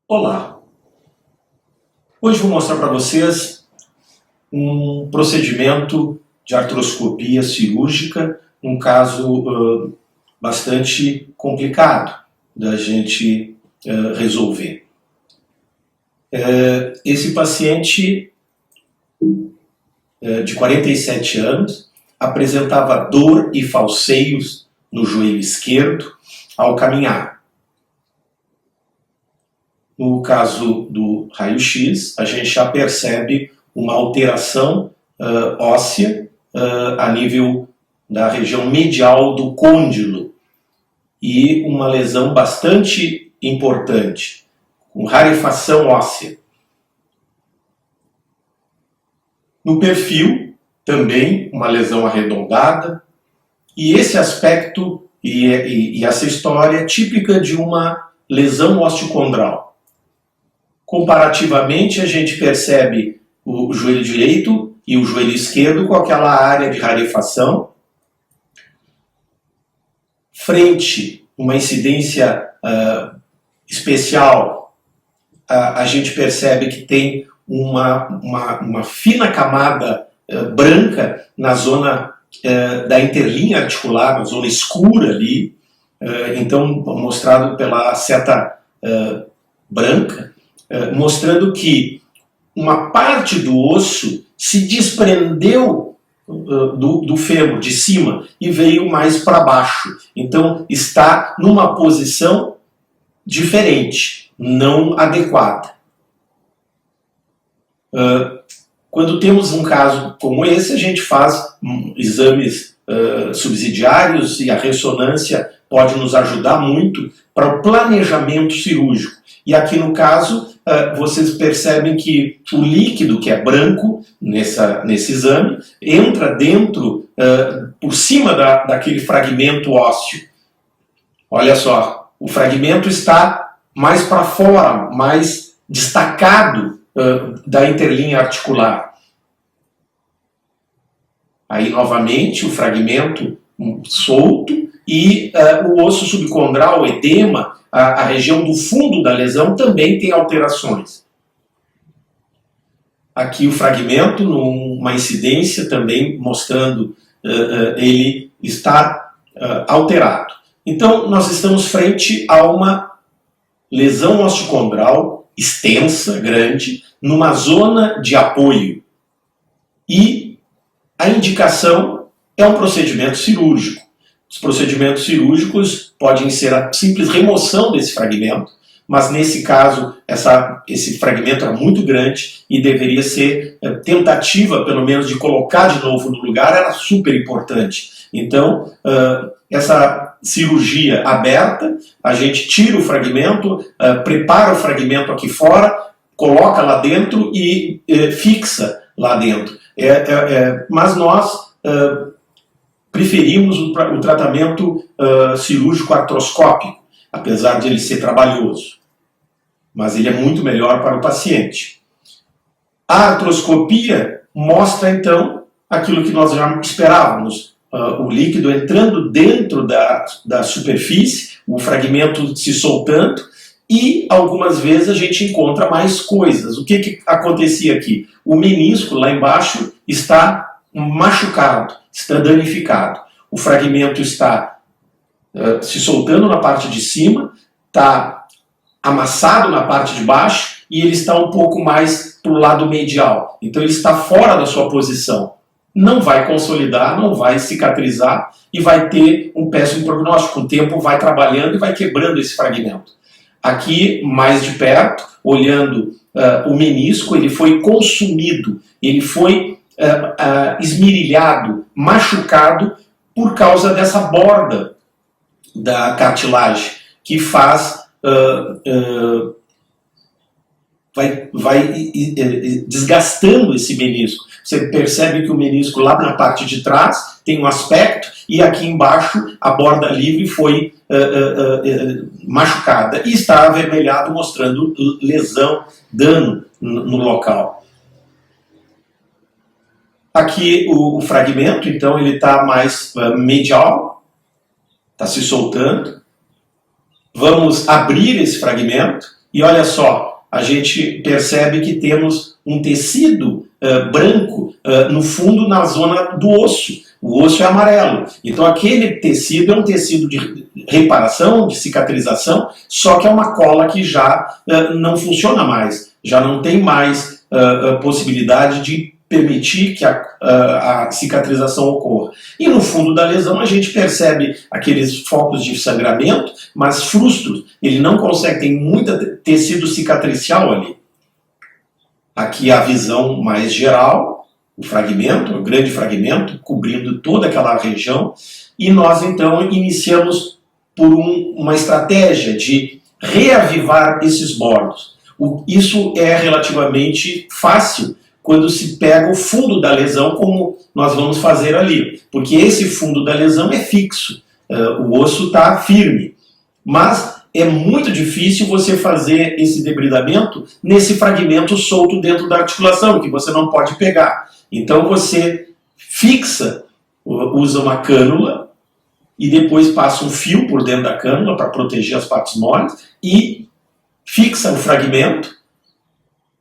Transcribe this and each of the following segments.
Olá! Hoje vou mostrar para vocês um procedimento de artroscopia cirúrgica, um caso bastante complicado da gente resolver. Esse paciente de 47 anos apresentava dor e falseios no joelho esquerdo ao caminhar. No caso do raio-x, a gente já percebe uma alteração óssea a nível da região medial do côndilo e uma lesão bastante importante, com rarefação óssea. No perfil, também uma lesão arredondada, e esse aspecto e essa história é típica de uma lesão osteocondral. Comparativamente, a gente percebe o joelho direito e o joelho esquerdo com aquela área de rarefação. Frente, uma incidência especial, a gente percebe que tem uma fina camada branca na zona da interlinha articular, na zona escura ali, então mostrado pela seta branca, mostrando que uma parte do osso se desprendeu do fêmur, de cima, e veio mais para baixo. Então está numa posição diferente, não adequada. Quando temos um caso como esse, a gente faz exames subsidiários e a ressonância pode nos ajudar muito para o planejamento cirúrgico. E aqui no caso, vocês percebem que o líquido, que é branco nesse exame, entra dentro, por cima daquele fragmento ósseo. Olha só, o fragmento está mais para fora, mais destacado da interlinha articular. Aí, novamente, o fragmento solto e o osso subcondral, o edema, a região do fundo da lesão também tem alterações. Aqui o fragmento, numa incidência também mostrando ele está alterado. Então, nós estamos frente a uma lesão osteocondral extensa, grande, numa zona de apoio. E a indicação é um procedimento cirúrgico. Os procedimentos cirúrgicos podem ser a simples remoção desse fragmento, mas nesse caso esse fragmento era muito grande e deveria ser tentativa, pelo menos, de colocar de novo no lugar, era super importante. Então, essa cirurgia aberta, a gente tira o fragmento, prepara o fragmento aqui fora, coloca lá dentro e fixa lá dentro. Mas nós preferimos o tratamento cirúrgico artroscópico, apesar de ele ser trabalhoso. Mas ele é muito melhor para o paciente. A artroscopia mostra, então, aquilo que nós já esperávamos. O líquido entrando dentro da superfície, o fragmento se soltando, e algumas vezes a gente encontra mais coisas. O que acontecia aqui? O menisco lá embaixo está machucado, está danificado. O fragmento está se soltando na parte de cima, está amassado na parte de baixo e ele está um pouco mais para o lado medial. Então ele está fora da sua posição. Não vai consolidar, não vai cicatrizar e vai ter um péssimo prognóstico. Com o tempo vai trabalhando e vai quebrando esse fragmento. Aqui, mais de perto, olhando o menisco, ele foi consumido, ele foi esmirilhado, machucado por causa dessa borda da cartilagem que faz vai desgastando esse menisco. Você percebe que o menisco lá na parte de trás tem um aspecto e aqui embaixo a borda livre foi machucada e está avermelhado, mostrando lesão, dano no local. Aqui o fragmento, então, ele está mais medial, está se soltando. Vamos abrir esse fragmento e olha só, a gente percebe que temos um tecido branco no fundo, na zona do osso. O osso é amarelo. Então aquele tecido é um tecido de reparação, de cicatrização, só que é uma cola que já não funciona mais, já não tem mais possibilidade de permitir que a cicatrização ocorra. E no fundo da lesão a gente percebe aqueles focos de sangramento, mas frustros. Ele não consegue, tem muito tecido cicatricial ali. Aqui a visão mais geral, o fragmento, o grande fragmento, cobrindo toda aquela região, e nós então iniciamos por uma estratégia de reavivar esses bordos. Isso é relativamente fácil quando se pega o fundo da lesão, como nós vamos fazer ali, porque esse fundo da lesão é fixo, o osso está firme, mas é muito difícil você fazer esse debridamento nesse fragmento solto dentro da articulação, que você não pode pegar. Então você fixa, usa uma cânula e depois passa um fio por dentro da cânula para proteger as partes moles e fixa o fragmento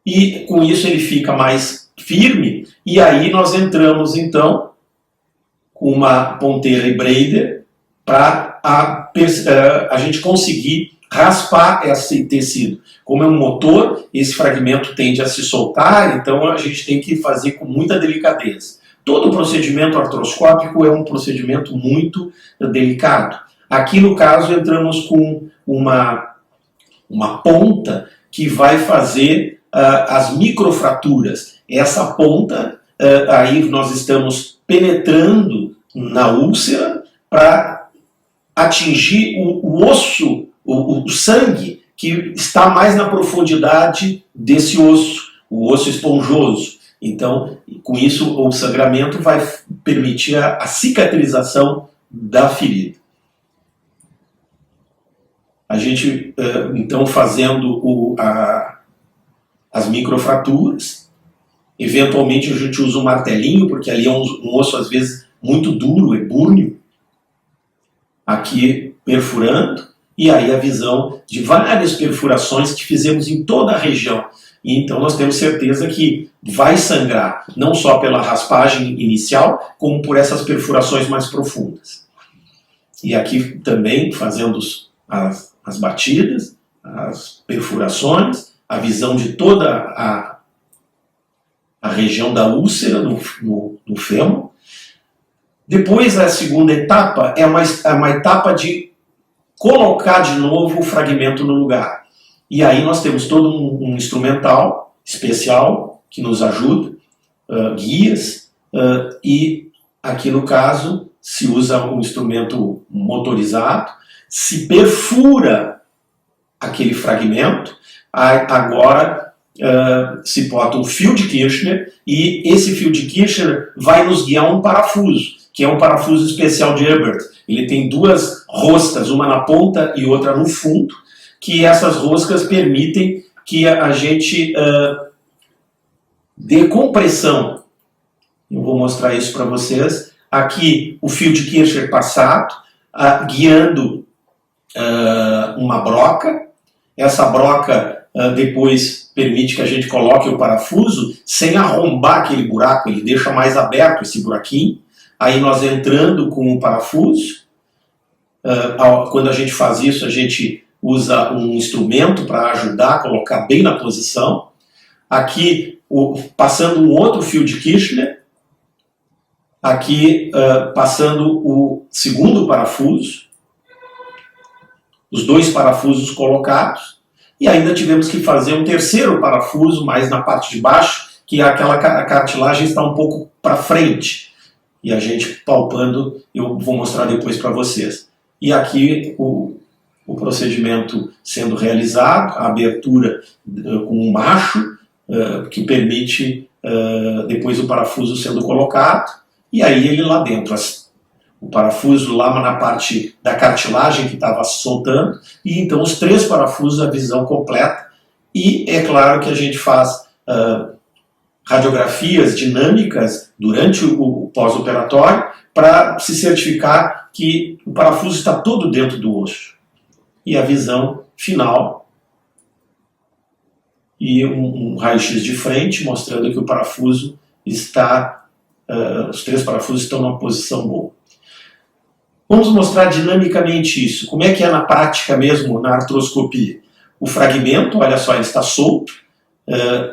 e com isso ele fica mais firme e aí nós entramos então com uma ponteira e brader para a gente conseguir raspar esse tecido. Como é um motor, esse fragmento tende a se soltar, então a gente tem que fazer com muita delicadeza. Todo procedimento artroscópico é um procedimento muito delicado. Aqui no caso entramos com uma ponta que vai fazer as microfraturas. Essa ponta, aí nós estamos penetrando na úlcera para atingir o osso, o sangue, que está mais na profundidade desse osso, o osso esponjoso. Então, com isso, o sangramento vai permitir a cicatrização da ferida. A gente, então, fazendo as microfraturas, eventualmente a gente usa um martelinho, porque ali é um osso, às vezes, muito duro, ebúrneo, aqui perfurando, e aí a visão de várias perfurações que fizemos em toda a região. E então nós temos certeza que vai sangrar, não só pela raspagem inicial, como por essas perfurações mais profundas. E aqui também fazendo as batidas, as perfurações, a visão de toda a região da úlcera no fêmur. Depois, a segunda etapa é uma etapa de colocar de novo o fragmento no lugar. E aí nós temos todo um instrumental especial que nos ajuda, guias, e aqui no caso se usa um instrumento motorizado, se perfura aquele fragmento, agora se bota um fio de Kirchner e esse fio de Kirchner vai nos guiar um parafuso, que é um parafuso especial de Ebert. Ele tem duas roscas, uma na ponta e outra no fundo, que essas roscas permitem que a gente dê compressão. Eu vou mostrar isso para vocês. Aqui o fio de Kirchner passado, guiando uma broca. Essa broca depois permite que a gente coloque o parafuso sem arrombar aquele buraco, ele deixa mais aberto esse buraquinho. Aí nós entrando com o parafuso, quando a gente faz isso, a gente usa um instrumento para ajudar a colocar bem na posição. Aqui, passando um outro fio de Kirchner, aqui passando o segundo parafuso, os dois parafusos colocados, e ainda tivemos que fazer um terceiro parafuso, mais na parte de baixo, que aquela cartilagem está um pouco para frente. E a gente palpando, eu vou mostrar depois para vocês. E aqui o procedimento sendo realizado, a abertura com um macho, que permite depois o parafuso sendo colocado, e aí ele lá dentro, o parafuso lá na parte da cartilagem que estava soltando, e então os três parafusos, a visão completa, e é claro que a gente faz radiografias dinâmicas durante o pós-operatório para se certificar que o parafuso está todo dentro do osso. E a visão final e um raio-x de frente mostrando que o parafuso está, os 3 parafusos estão numa posição boa. Vamos mostrar dinamicamente isso. Como é que é na prática mesmo, na artroscopia? O fragmento, olha só, ele está solto,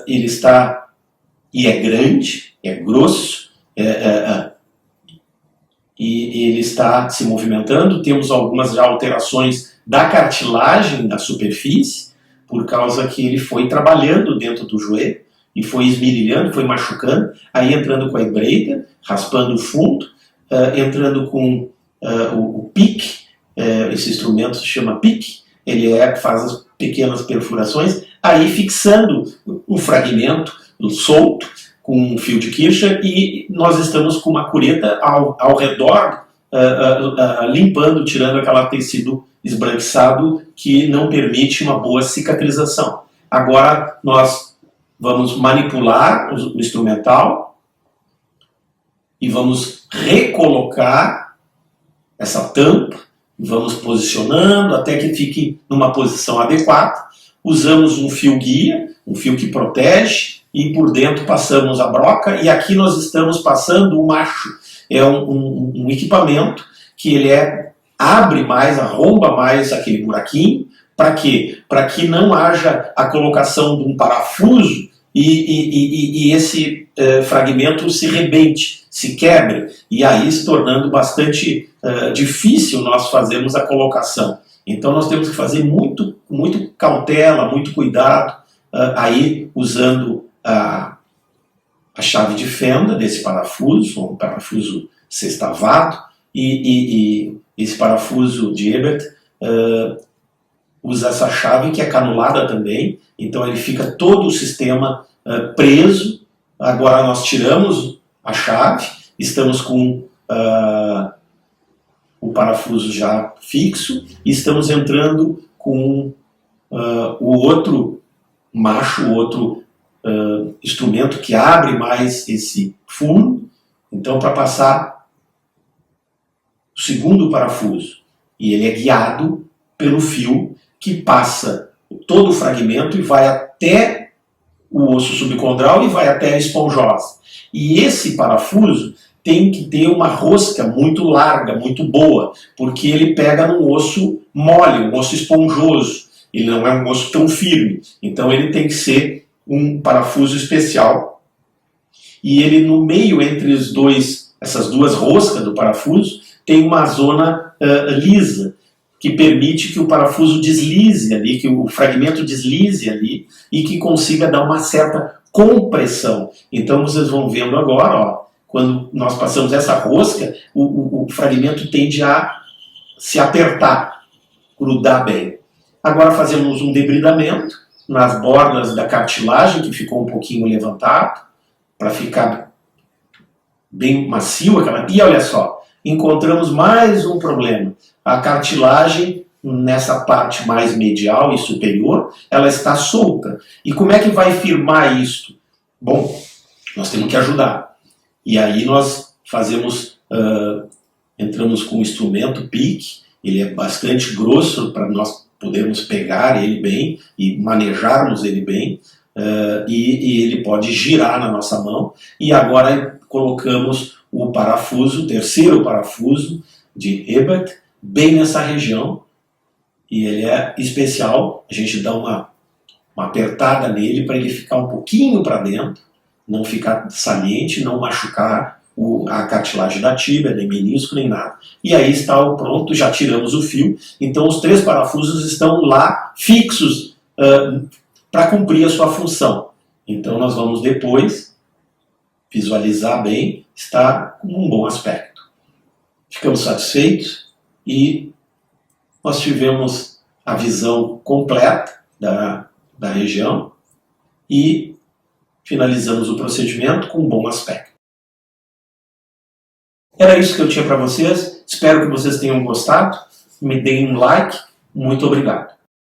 ele está, e é grande, é grosso, e ele está se movimentando. Temos algumas alterações da cartilagem da superfície, por causa que ele foi trabalhando dentro do joelho, e foi esmirilhando, foi machucando, aí entrando com a Ebreda, raspando o fundo, entrando com o pique, esse instrumento se chama pique, ele faz as pequenas perfurações, aí fixando um fragmento solto com um fio de Kircher, e nós estamos com uma cureta ao redor, limpando, tirando aquele tecido esbranquiçado que não permite uma boa cicatrização. Agora nós vamos manipular o instrumental e vamos recolocar essa tampa, vamos posicionando até que fique numa posição adequada. Usamos um fio guia, um fio que protege, e por dentro passamos a broca, e aqui nós estamos passando o macho. É um equipamento que ele abre mais, arromba mais aquele buraquinho. Para quê? Para que não haja a colocação de um parafuso e esse fragmento se rebente, se quebre, e aí se tornando bastante difícil nós fazermos a colocação. Então nós temos que fazer muito cautela, muito cuidado, aí usando a chave de fenda desse parafuso, um parafuso sextavado, e esse parafuso de Ebert usa essa chave que é canulada também, então ele fica todo o sistema preso. Agora nós tiramos a chave, estamos com o parafuso já fixo, e estamos entrando com o outro macho, o outro instrumento que abre mais esse fundo, então para passar o segundo parafuso, e ele é guiado pelo fio que passa todo o fragmento e vai até o osso subcondral e vai até a esponjosa. E esse parafuso tem que ter uma rosca muito larga, muito boa, porque ele pega num osso mole, um osso esponjoso. Ele não é um osso tão firme. Então ele tem que ser um parafuso especial. E ele no meio entre essas duas roscas do parafuso, tem uma zona lisa, que permite que o parafuso deslize ali, que o fragmento deslize ali, e que consiga dar uma certa compressão. Então vocês vão vendo agora, ó, quando nós passamos essa rosca, o fragmento tende a se apertar, grudar bem. Agora fazemos um debridamento nas bordas da cartilagem, que ficou um pouquinho levantado, para ficar bem macio. E olha só, encontramos mais um problema. A cartilagem, nessa parte mais medial e superior, ela está solta. E como é que vai firmar isto? Bom, nós temos que ajudar. E aí nós fazemos, entramos com o instrumento pique, ele é bastante grosso para nós podermos pegar ele bem e manejarmos ele bem, e ele pode girar na nossa mão. E agora colocamos o parafuso, o terceiro parafuso de Ebert, bem nessa região, e ele é especial. A gente dá uma apertada nele para ele ficar um pouquinho para dentro, não ficar saliente, não machucar a cartilagem da tíbia, nem menisco, nem nada. E aí está o pronto, já tiramos o fio, então os 3 parafusos estão lá fixos para cumprir a sua função. Então nós vamos depois visualizar bem, está com um bom aspecto. Ficamos satisfeitos e nós tivemos a visão completa da região e finalizamos o procedimento com um bom aspecto. Era isso que eu tinha para vocês. Espero que vocês tenham gostado. Me deem um like. Muito obrigado.